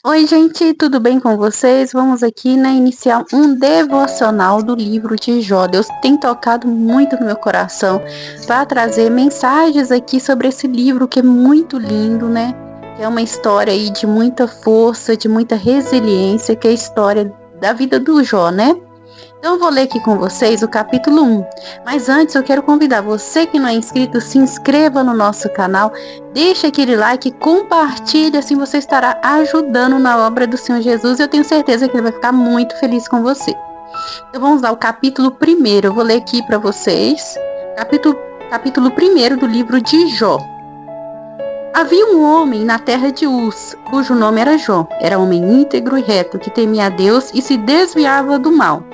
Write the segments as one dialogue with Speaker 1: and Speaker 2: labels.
Speaker 1: Oi, gente, tudo bem com vocês? Vamos aqui, iniciar um devocional do livro de Jó. Deus tem tocado muito no meu coração para trazer mensagens aqui sobre esse livro que é muito lindo, né? Que é uma história aí de muita força, de muita resiliência, que é a história da vida do Jó, né? Então, eu vou ler aqui com vocês o capítulo 1. Mas antes, eu quero convidar você que não é inscrito, se inscreva no nosso canal, deixe aquele like, compartilhe, assim você estará ajudando na obra do Senhor Jesus. Eu tenho certeza que Ele vai ficar muito feliz com você. Então, vamos lá, o capítulo 1. Eu vou ler aqui para vocês. Capítulo 1 do livro de Jó. Havia um homem na terra de Uz, cujo nome era Jó. Era homem íntegro e reto, que temia a Deus e se desviava do mal.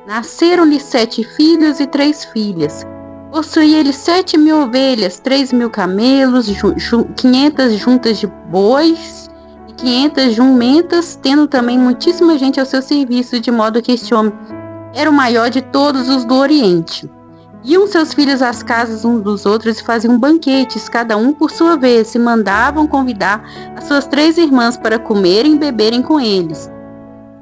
Speaker 1: Nasceram-lhe 7 filhos e 3 filhas. Possuía ele 7.000 ovelhas, 3.000 camelos, 500 juntas de bois e 500 jumentas, tendo também muitíssima gente ao seu serviço, de modo que este homem era o maior de todos os do Oriente. Iam seus filhos às casas uns dos outros e faziam banquetes, cada um por sua vez, e mandavam convidar as suas 3 irmãs para comerem e beberem com eles.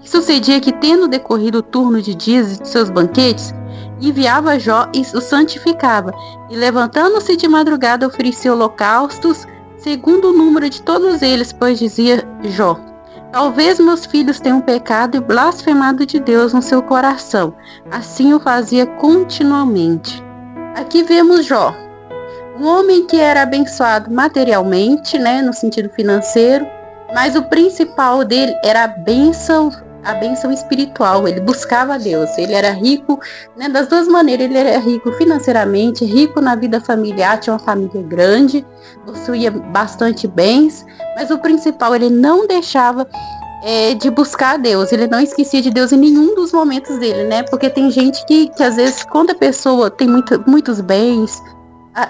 Speaker 1: E sucedia que, tendo decorrido o turno de dias de seus banquetes, enviava Jó e o santificava, e levantando-se de madrugada oferecia holocaustos, segundo o número de todos eles, pois dizia Jó: talvez meus filhos tenham pecado e blasfemado de Deus no seu coração. Assim o fazia continuamente. Aqui vemos Jó, um homem que era abençoado materialmente, no sentido financeiro, mas o principal dele era a bênção espiritual. Ele buscava a Deus, ele era rico, das duas maneiras. Ele era rico financeiramente, rico na vida familiar, tinha uma família grande, possuía bastante bens, mas o principal, ele não deixava de buscar a Deus, ele não esquecia de Deus em nenhum dos momentos dele, porque tem gente que às vezes, quando a pessoa tem muitos bens,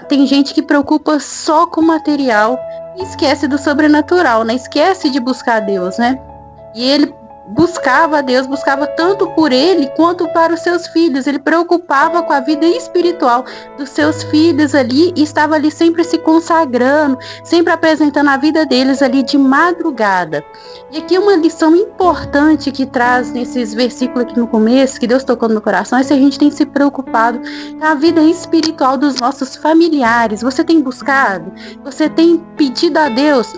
Speaker 1: tem gente que preocupa só com o material e esquece do sobrenatural, esquece de buscar a Deus, E ele buscava a Deus, buscava tanto por ele quanto para os seus filhos. Ele preocupava com a vida espiritual dos seus filhos ali e estava ali sempre se consagrando, sempre apresentando a vida deles ali de madrugada. E aqui uma lição importante que traz nesses versículos aqui no começo, que Deus tocou no meu coração, é se a gente tem se preocupado com a vida espiritual dos nossos familiares. Você tem buscado? Você tem pedido a Deus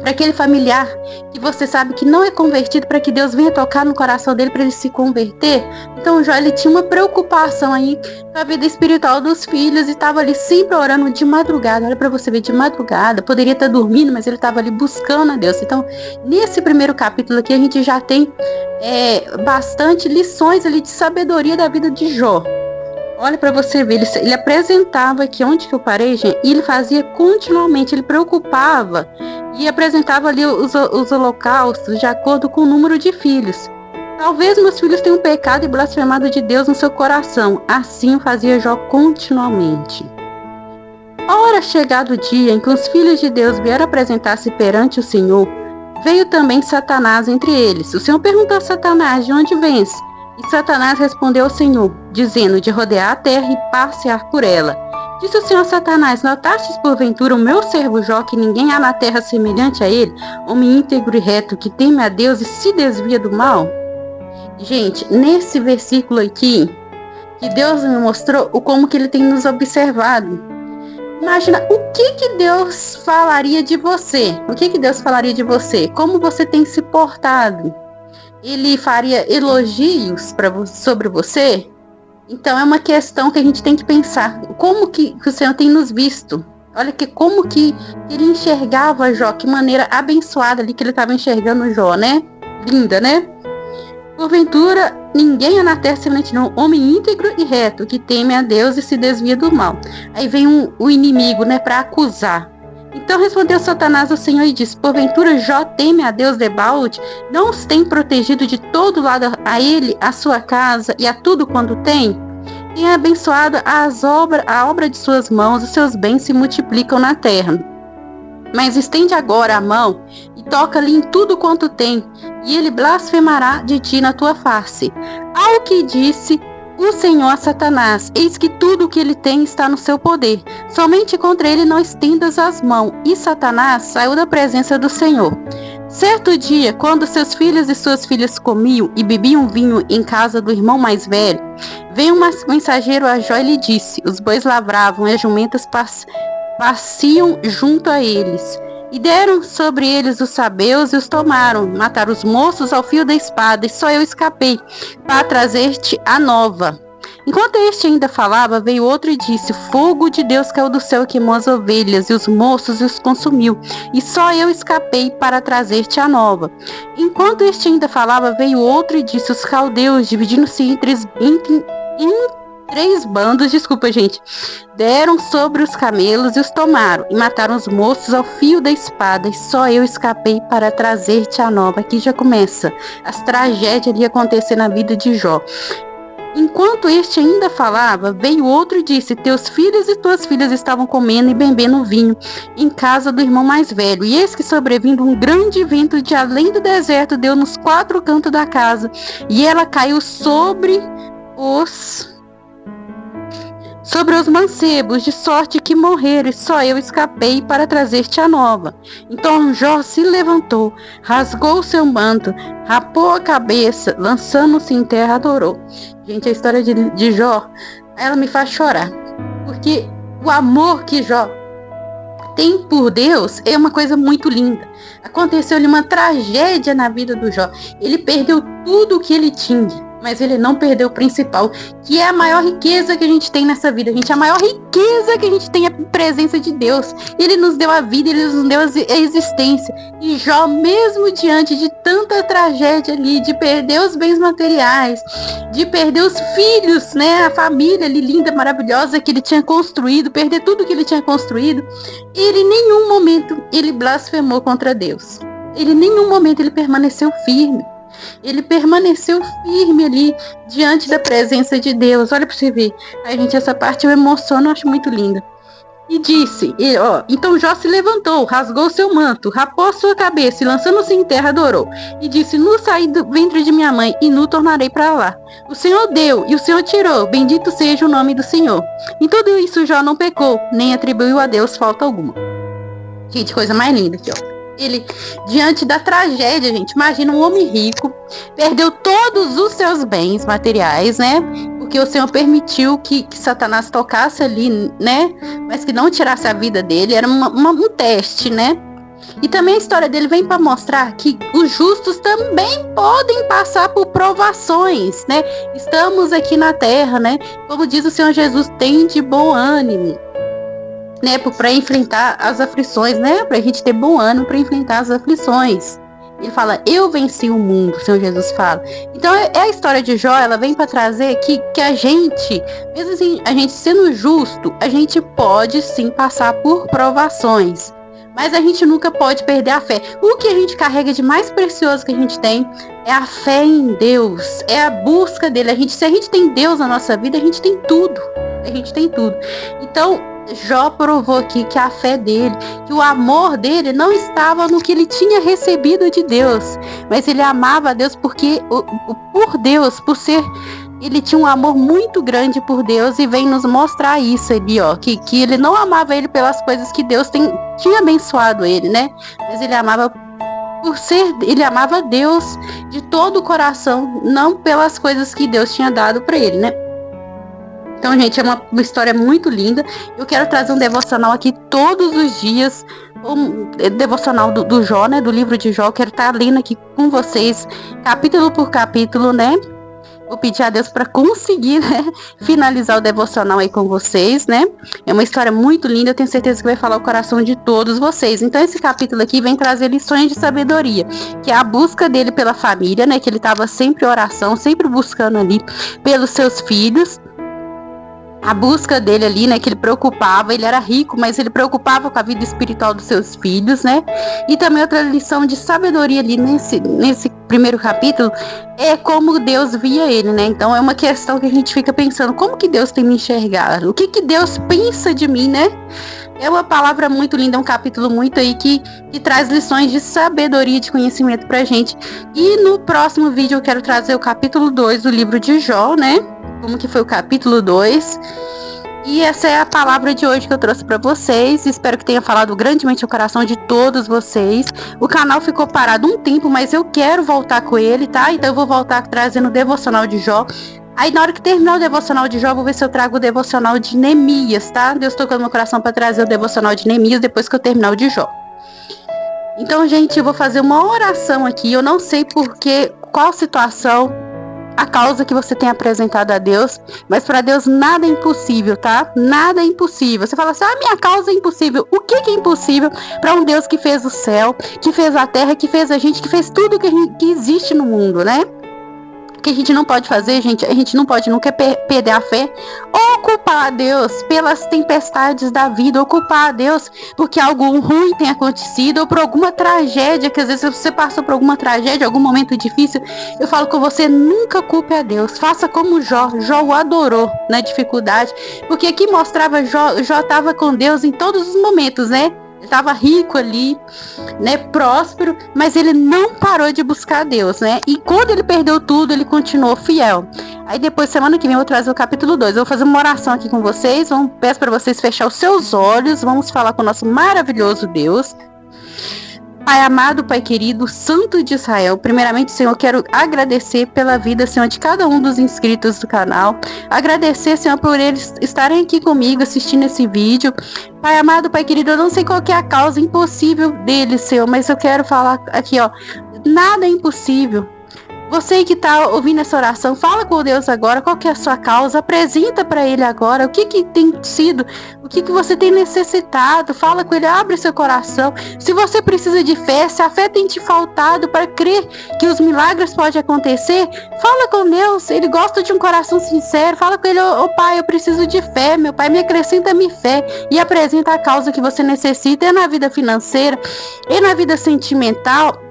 Speaker 1: para aquele familiar que você sabe que não é convertido, para que Deus venha tocar no coração dele para ele se converter? Então Jó, ele tinha uma preocupação aí com a vida espiritual dos filhos e estava ali sempre orando de madrugada. Olha para você ver, de madrugada, poderia estar dormindo, mas ele estava ali buscando a Deus. Então, nesse primeiro capítulo aqui, a gente já tem bastante lições ali de sabedoria da vida de Jó. Olha para você ver, ele apresentava aqui, onde que eu parei, gente, e ele fazia continuamente, ele preocupava e apresentava ali os holocaustos de acordo com o número de filhos. Talvez meus filhos tenham pecado e blasfemado de Deus no seu coração. Assim o fazia Jó continuamente. Ora, chegado o dia em que os filhos de Deus vieram apresentar-se perante o Senhor, veio também Satanás entre eles. O Senhor perguntou a Satanás: de onde vens? E Satanás respondeu ao Senhor, dizendo: de rodear a terra e passear por ela. Disse o Senhor a Satanás: notastes porventura o meu servo Jó, que ninguém há na terra semelhante a ele, homem íntegro e reto, que teme a Deus e se desvia do mal? Gente, nesse versículo aqui, que Deus me mostrou como que ele tem nos observado. Imagina, o que Deus falaria de você? O que Deus falaria de você? Como você tem se portado? Ele faria elogios sobre você? Então é uma questão que a gente tem que pensar. Como que o Senhor tem nos visto? Olha como que ele enxergava Jó, que maneira abençoada ali que ele estava enxergando Jó, Linda, Porventura, ninguém é na terra semelhante não, homem íntegro e reto, que teme a Deus e se desvia do mal. Aí vem o inimigo, para acusar. Então respondeu Satanás ao Senhor e disse: porventura Jó teme a Deus debalde? Não os tem protegido de todo lado a ele, a sua casa e a tudo quanto tem? Tem abençoado a obra de suas mãos, os seus bens se multiplicam na terra. Mas estende agora a mão e toca-lhe em tudo quanto tem, e ele blasfemará de ti na tua face. Ao que disse o Senhor a Satanás: eis que tudo o que ele tem está no seu poder, somente contra ele não estendas as mãos. E Satanás saiu da presença do Senhor. Certo dia, quando seus filhos e suas filhas comiam e bebiam vinho em casa do irmão mais velho, veio um mensageiro a Jó e lhe disse: os bois lavravam e as jumentas pasciam junto a eles. E deram sobre eles os sabeus e os tomaram, mataram os moços ao fio da espada, e só eu escapei para trazer-te a nova. Enquanto este ainda falava, veio outro e disse: fogo de Deus caiu do céu e queimou as ovelhas e os moços e os consumiu, e só eu escapei para trazer-te a nova. Enquanto este ainda falava, veio outro e disse: os caldeus, dividindo-se em três bandos, deram sobre os camelos e os tomaram, e mataram os moços ao fio da espada, e só eu escapei para trazer-te a nova. Aqui já começa as tragédias ali acontecer na vida de Jó. Enquanto este ainda falava, veio outro e disse: teus filhos e tuas filhas estavam comendo e bebendo vinho em casa do irmão mais velho. E eis que sobrevindo um grande vento de além do deserto deu nos quatro cantos da casa, e ela caiu sobre os mancebos, de sorte que morreram, e só eu escapei para trazer-te a nova. Então Jó se levantou, rasgou o seu manto, rapou a cabeça, lançando-se em terra, adorou. Gente, a história de Jó, ela me faz chorar, porque o amor que Jó tem por Deus é uma coisa muito linda. Aconteceu-lhe uma tragédia na vida do Jó. Ele perdeu tudo o que ele tinha, mas ele não perdeu o principal, que é a maior riqueza que a gente tem nessa vida, gente. A maior riqueza que a gente tem é a presença de Deus. Ele nos deu a vida, ele nos deu a existência. E Jó, mesmo diante de tanta tragédia ali, de perder os bens materiais, de perder os filhos, né, a família ali linda, maravilhosa que ele tinha construído, perder tudo que ele tinha construído, ele em nenhum momento ele blasfemou contra Deus. Ele em nenhum momento ele permaneceu firme. Ele permaneceu firme ali diante da presença de Deus. Olha para você ver. Aí, gente, essa parte eu emociono, eu acho muito linda. E disse, então Jó se levantou, rasgou seu manto, rapou sua cabeça e lançando-se em terra adorou. E disse: nu saí do ventre de minha mãe e nu tornarei para lá. O Senhor deu e o Senhor tirou, bendito seja o nome do Senhor. Em tudo isso Jó não pecou, nem atribuiu a Deus falta alguma. Gente, coisa mais linda aqui, ó. Ele, diante da tragédia, gente, imagina um homem rico, perdeu todos os seus bens materiais, né? Porque o Senhor permitiu que Satanás tocasse ali, né? Mas que não tirasse a vida dele, era um teste, né? E também a história dele vem para mostrar que os justos também podem passar por provações, né? Estamos aqui na terra, né? Como diz o Senhor Jesus, tem de bom ânimo, né, para enfrentar as aflições, né, para a gente ter bom ânimo para enfrentar as aflições. Ele fala: eu venci o mundo, o Senhor Jesus fala. Então é a história de Jó, ela vem para trazer que a gente, mesmo assim, a gente sendo justo, a gente pode sim passar por provações, mas a gente nunca pode perder a fé. O que a gente carrega de mais precioso que a gente tem é a fé em Deus, é a busca dele. Se a gente tem Deus na nossa vida, a gente tem tudo. A gente tem tudo. Então Jó provou aqui que a fé dele, que o amor dele não estava no que ele tinha recebido de Deus, mas ele amava a Deus porque por Deus, ele tinha um amor muito grande por Deus, e vem nos mostrar isso ali, ó, que ele não amava ele pelas coisas que Deus tinha abençoado ele, né? Mas ele amava ele amava Deus de todo o coração, não pelas coisas que Deus tinha dado para ele, né? Então, gente, é uma história muito linda. Eu quero trazer um devocional aqui todos os dias, um devocional do Jó, né, do livro de Jó. Eu quero estar lendo aqui com vocês, capítulo por capítulo, né? Vou pedir a Deus para conseguir, né, finalizar o devocional aí com vocês, né? É uma história muito linda, eu tenho certeza que vai falar o coração de todos vocês. Então, esse capítulo aqui vem trazer lições de sabedoria, que é a busca dele pela família, né? Que ele estava sempre em oração, sempre buscando ali pelos seus filhos. A busca dele ali, né, que ele preocupava, ele era rico, mas ele preocupava com a vida espiritual dos seus filhos, né? E também outra lição de sabedoria ali nesse primeiro capítulo é como Deus via ele, né? Então é uma questão que a gente fica pensando: como que Deus tem me enxergado? O que Deus pensa de mim, né? É uma palavra muito linda, é um capítulo muito aí que traz lições de sabedoria e de conhecimento pra gente. E no próximo vídeo eu quero trazer o capítulo 2 do livro de Jó, né? Como que foi o capítulo 2. E essa é a palavra de hoje que eu trouxe para vocês. Espero que tenha falado grandemente ao coração de todos vocês. O canal ficou parado um tempo, mas eu quero voltar com ele, tá? Então eu vou voltar trazendo o devocional de Jó. Aí na hora que terminar o devocional de Jó, eu vou ver se eu trago o devocional de Neemias, tá? Deus tocou no meu coração para trazer o devocional de Neemias depois que eu terminar o de Jó. Então, gente, eu vou fazer uma oração aqui. Eu não sei qual situação, a causa que você tem apresentado a Deus, mas para Deus nada é impossível, tá? Nada é impossível. Você fala assim, minha causa é impossível. O que é impossível para um Deus que fez o céu, que fez a terra, que fez a gente, que fez tudo que existe no mundo, né? O que a gente não pode fazer, gente, a gente não pode nunca perder a fé, ou culpar a Deus pelas tempestades da vida, ou culpar a Deus porque algo ruim tem acontecido, ou por alguma tragédia, que às vezes você passou por alguma tragédia, algum momento difícil. Eu falo com você, nunca culpe a Deus, faça como Jó o adorou na dificuldade, porque aqui mostrava Jó estava com Deus em todos os momentos, né? Ele estava rico ali, né, próspero, mas ele não parou de buscar Deus, né? E quando ele perdeu tudo, ele continuou fiel. Aí depois, semana que vem, eu vou trazer o capítulo 2. Eu vou fazer uma oração aqui com vocês. Peço para vocês fechar os seus olhos. Vamos falar com o nosso maravilhoso Deus. Pai amado, Pai querido, Santo de Israel, primeiramente, Senhor, eu quero agradecer pela vida, Senhor, de cada um dos inscritos do canal. Agradecer, Senhor, por eles estarem aqui comigo assistindo esse vídeo. Pai amado, Pai querido, eu não sei qual que é a causa impossível deles, Senhor, mas eu quero falar aqui, nada é impossível. Você que está ouvindo essa oração, fala com Deus agora, qual que é a sua causa, apresenta para Ele agora, o que tem sido, o que você tem necessitado, fala com Ele, abre seu coração. Se você precisa de fé, se a fé tem te faltado para crer que os milagres podem acontecer, fala com Deus, Ele gosta de um coração sincero, fala com Ele, Pai, eu preciso de fé, meu Pai, me acrescenta-me fé, e apresenta a causa que você necessita, é na vida financeira, é na vida sentimental,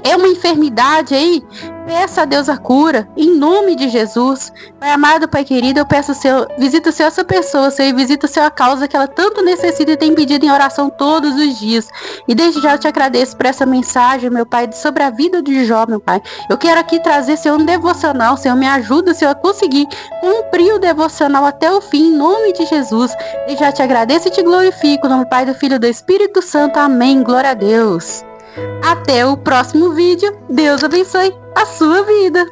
Speaker 1: é uma enfermidade aí, peça a Deus a cura, em nome de Jesus. Pai amado, Pai querido, eu peço, Senhor, visita o Senhor essa pessoa, Senhor, e visita o Senhor a causa que ela tanto necessita e tem pedido em oração todos os dias. E desde já eu te agradeço por essa mensagem, meu Pai, sobre a vida de Jó, meu Pai. Eu quero aqui trazer, Senhor, um devocional, Senhor, me ajuda, Senhor, a conseguir cumprir o devocional até o fim, em nome de Jesus. Desde já te agradeço e te glorifico, no nome do Pai, do Filho e do Espírito Santo. Amém. Glória a Deus. Até o próximo vídeo. Deus abençoe a sua vida.